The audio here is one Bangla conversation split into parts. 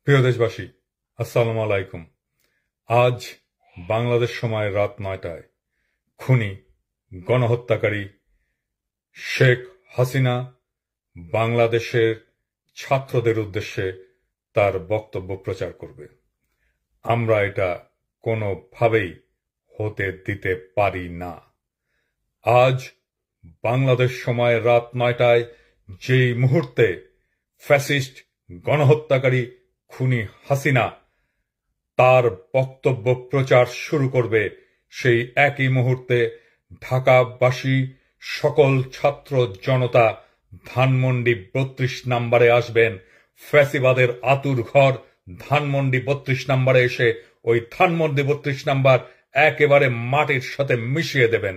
প্রিয় দেশবাসী, আসসালামু আলাইকুম। আজ বাংলাদেশ সময় রাত ৯টায় খুনি গণহত্যাকারী শেখ হাসিনা বাংলাদেশের ছাত্রদের উদ্দেশ্যে তার বক্তব্য প্রচার করবে। আমরা এটা কোনোভাবেই হতে দিতে পারি না। আজ বাংলাদেশ সময় রাত ৯টায় যেই মুহূর্তে ফ্যাসিস্ট গণহত্যাকারী খুনি হাসিনা তার বক্তব্য প্রচার শুরু করবে, সেই একই মুহূর্তে ঢাকাবাসী সকল ছাত্র জনতা ধানমন্ডি ৩২ নম্বরে আসবেন। ফ্যাসিবাদের আতুর ঘর ধানমন্ডি ৩২ নম্বরে এসে ওই ধানমন্ডি ৩২ নম্বর একেবারে মাটির সাথে মিশিয়ে দেবেন।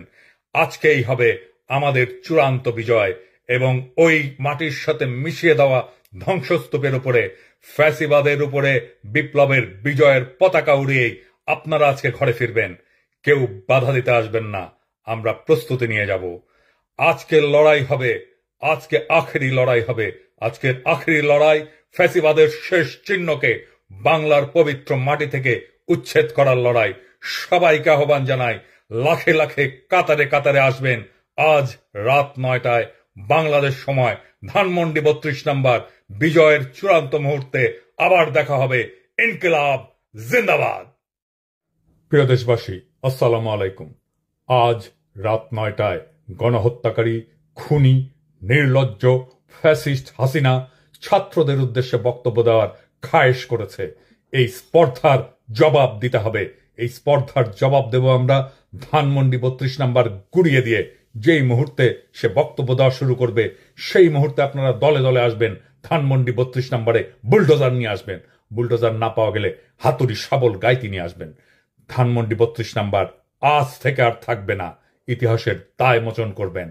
আজকেই হবে আমাদের চূড়ান্ত বিজয় এবং ওই মাটির সাথে মিশিয়ে দেওয়া ধ্বংসস্তূপের উপরে ফ্যাসিবাদের উপরে বিপ্লবের বিজয়ের পতাকা উড়িয়েই আপনারা আজকে ঘরে ফিরবেন। কেউ বাধা দিতে আসবেন না, আমরা প্রস্তুতি নিয়ে যাব। আজকের লড়াই হবে, আজকে আখেরি লড়াই হবে। আজকের আখেরি লড়াই ফ্যাসিবাদের শেষ চিহ্নকে বাংলার পবিত্র মাটি থেকে উচ্ছেদ করার লড়াই। সবাইকে আহ্বান জানাই, লাখে লাখে কাতারে কাতারে আসবেন। আজ রাত ৯টায় বাংলাদেশ সময় ধানমন্ডি ৩২ নম্বর বিজয়ের চূড়ান্ত মুহূর্তে আবার দেখা হবে। ইনকিলাব জিন্দাবাদ। প্রিয় দেশবাসী, আসসালামু আলাইকুম। আজ রাত ৯টায় গণহত্যাকারী খুনি নির্লজ্জ ফ্যাসিস্ট হাসিনা ছাত্রদের উদ্দেশ্যে বক্তব্য দেওয়ার খায়েশ করেছে। এই স্পর্ধার জবাব দিতে হবে। এই স্পর্ধার জবাব দেব আমরা ধানমন্ডি ৩২ নম্বর গুড়িয়ে দিয়ে। যেই মুহূর্তে সে বক্তব্য দেওয়া শুরু করবে সেই মুহূর্তে আপনারা দলে দলে আসবেন। ধানমন্ডি ৩২ নম্বরে বুলডোজার নিয়ে আসবেন। বুলডোজার না পাওয়া গেলে হাতুড়ি শাবল গাইতি নিয়ে আসবেন। ধানমন্ডি ৩২ নম্বর আজ থেকে আর থাকবে না। ইতিহাসের দায় মোচন করবেন।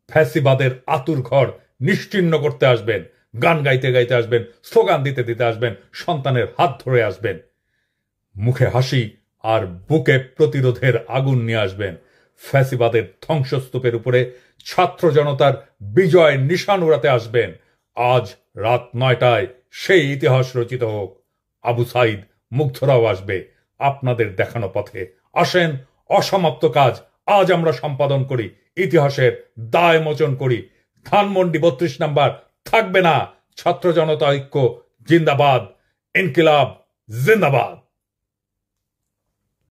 ফ্যাসিবাদের আতুর ঘর নিশ্চিহ্ন করতে আসবেন। গান গাইতে গাইতে আসবেন, স্লোগান দিতে দিতে আসবেন, সন্তানের হাত ধরে আসবেন। মুখে হাসি আর বুকে প্রতিরোধের আগুন নিয়ে আসবেন। ফ্যাসিবাদের ধ্বংসস্তূপের উপরে ছাত্র জনতার বিজয় নিশান উড়াতে আসবেন। আজ রাত ৯টায় সেই ইতিহাস রচিত হোক। আবু সাইদ মুগ্ধরাও আসবে আপনাদের দেখানো পথে। আসেন, অসমাপ্ত কাজ আজ আমরা সম্পাদন করি, ইতিহাসের দায় মোচন করি। ধানমন্ডি ৩২ নম্বর থাকবে না। ছাত্র জনতা ঐক্য জিন্দাবাদ। ইনকিলাব জিন্দাবাদ।